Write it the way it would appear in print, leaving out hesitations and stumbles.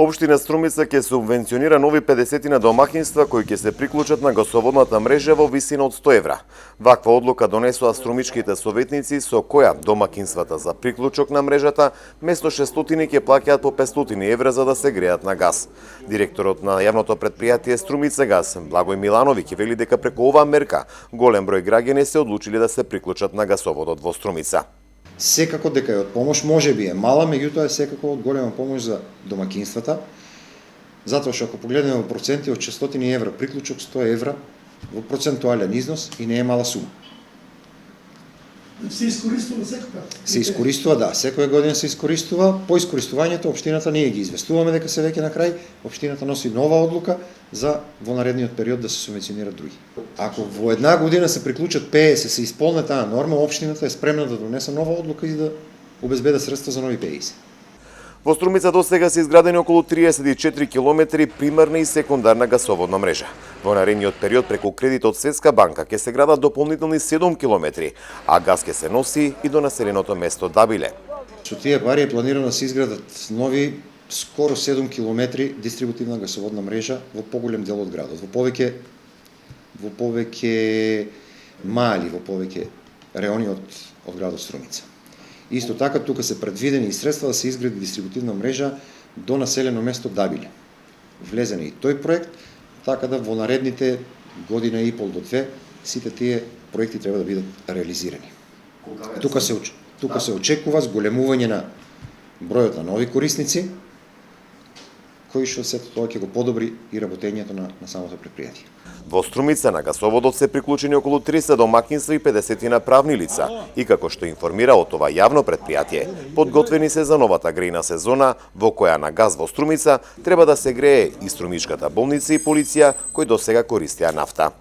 Општина Струмица ќе субвенционира нови 50 домаќинства кои ќе се приклучат на гасоводната мрежа во висина од 100 евра. Ваква одлука донесоа струмичките советници, со која домаќинствата за приклучок на мрежата место 600 ќе плаќаат по 500 евра за да се греат на газ. Директорот на јавното претпријатие Струмица газ, Благој Милановиќ, вели дека преку оваа мерка голем број граѓани се одлучиле да се приклучат на гасоводот во Струмица. Секако дека е од помош, може би е мала, меѓутоа е секако од голема помош за домакинствата, затоа што ако погледнеме во проценти од 600 евра приклучок, 100 евра во процентуален износ и не е мала сума. Се искористува секоја? Се искористува, да, секоја година се искористува. По искористувањето општината ние ги известуваме дека се веќе на крај, општината носи нова одлука за во наредниот период да се субвенционираат други. Ако во една година се приклучат 50, се исполне таа норма, општината е спремна да донесе нова одлука и да обезбеда средства за нови 50. Во Струмица досега се изградени околу 34 километри примарна и секундарна гасоводна мрежа. Во наредниот период преку кредит од Светска банка ќе се градат дополнителни 7 километри, а газ ќе се носи и до населеното место Дабиле. Со тие пари е планирано да се изградат нови скоро 7 километри дистрибутивна гасоводна мрежа во поголем дел од градот, во повеќе мали, во повеќе реони од градот Струмица. Исто така, тука се предвидени и средства да се изгради дистрибутивна мрежа до населено место Дабиле. Влезен е и тој проект, така да во наредните година и пол до 2 сите тие проекти треба да бидат реализирани. Тука се очекува зголемување на бројот на нови корисници, кои што сето тоа ќе го подобри и работењето на самото предпријатие. Во Струмица на гасоводот се приклучени околу 300 домаќинства и 50 правни лица и како што информира од ова јавно предпријатие, подготвени се за новата грејна сезона во која на газ во Струмица треба да се грее и Струмичката болница и полиција кои досега користеа нафта.